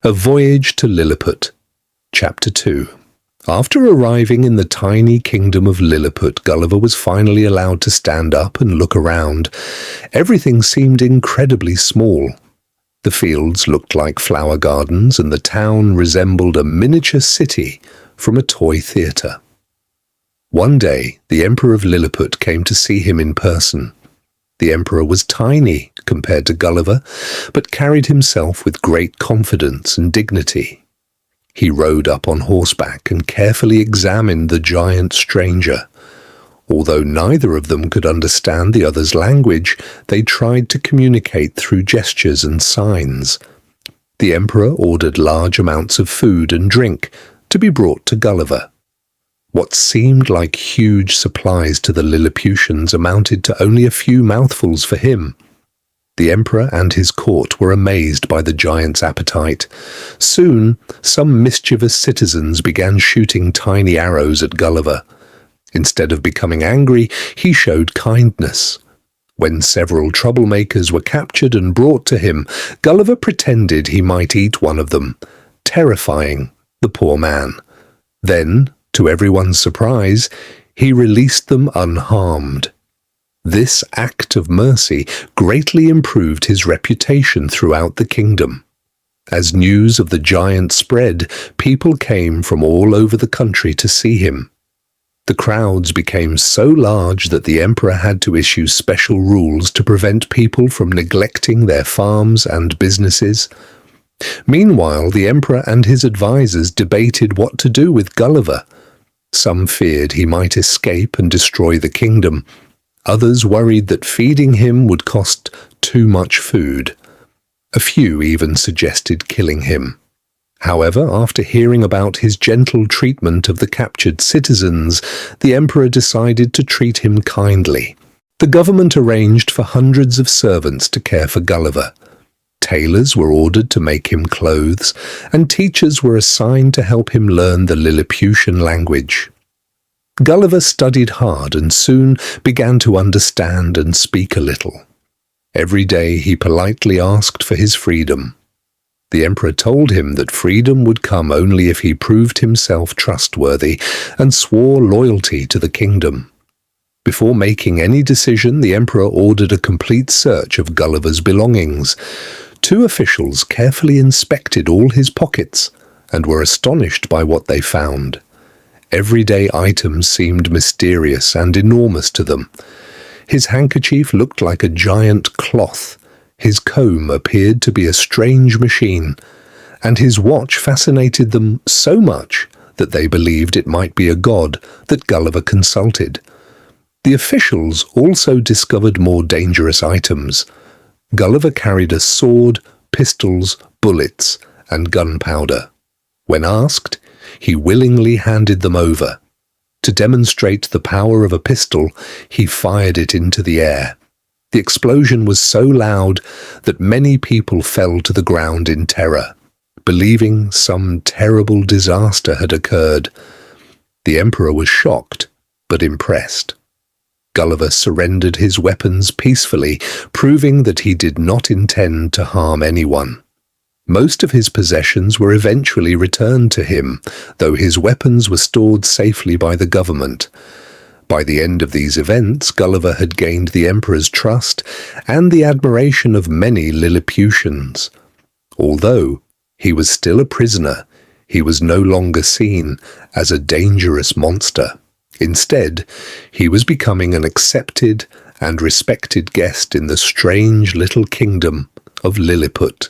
A Voyage to Lilliput, Chapter 2. After arriving in the tiny kingdom of Lilliput, Gulliver was finally allowed to stand up and look around. Everything seemed incredibly small. The fields looked like flower gardens, and the town resembled a miniature city from a toy theatre. One day, the Emperor of Lilliput came to see him in person. The Emperor was tiny compared to Gulliver, but carried himself with great confidence and dignity. He rode up on horseback and carefully examined the giant stranger. Although neither of them could understand the other's language, they tried to communicate through gestures and signs. The Emperor ordered large amounts of food and drink to be brought to Gulliver. What seemed like huge supplies to the Lilliputians amounted to only a few mouthfuls for him. The Emperor and his court were amazed by the giant's appetite. Soon, some mischievous citizens began shooting tiny arrows at Gulliver. Instead of becoming angry, he showed kindness. When several troublemakers were captured and brought to him, Gulliver pretended he might eat one of them, terrifying the poor man. Then, to everyone's surprise, he released them unharmed. This act of mercy greatly improved his reputation throughout the kingdom. As news of the giant spread, people came from all over the country to see him. The crowds became so large that the Emperor had to issue special rules to prevent people from neglecting their farms and businesses. Meanwhile, the Emperor and his advisors debated what to do with Gulliver. Some feared he might escape and destroy the kingdom. Others worried that feeding him would cost too much food. A few even suggested killing him. However, after hearing about his gentle treatment of the captured citizens, the Emperor decided to treat him kindly. The government arranged for hundreds of servants to care for Gulliver. Tailors were ordered to make him clothes, and teachers were assigned to help him learn the Lilliputian language. Gulliver studied hard and soon began to understand and speak a little. Every day he politely asked for his freedom. The Emperor told him that freedom would come only if he proved himself trustworthy and swore loyalty to the kingdom. Before making any decision, the Emperor ordered a complete search of Gulliver's belongings. 2 officials carefully inspected all his pockets and were astonished by what they found. Everyday items seemed mysterious and enormous to them. His handkerchief looked like a giant cloth, his comb appeared to be a strange machine, and his watch fascinated them so much that they believed it might be a god that Gulliver consulted. The officials also discovered more dangerous items. Gulliver carried a sword, pistols, bullets, and gunpowder. When asked, he willingly handed them over. To demonstrate the power of a pistol, he fired it into the air. The explosion was so loud that many people fell to the ground in terror, believing some terrible disaster had occurred. The Emperor was shocked, but impressed. Gulliver surrendered his weapons peacefully, proving that he did not intend to harm anyone. Most of his possessions were eventually returned to him, though his weapons were stored safely by the government. By the end of these events, Gulliver had gained the Emperor's trust and the admiration of many Lilliputians. Although he was still a prisoner, he was no longer seen as a dangerous monster. Instead, he was becoming an accepted and respected guest in the strange little kingdom of Lilliput.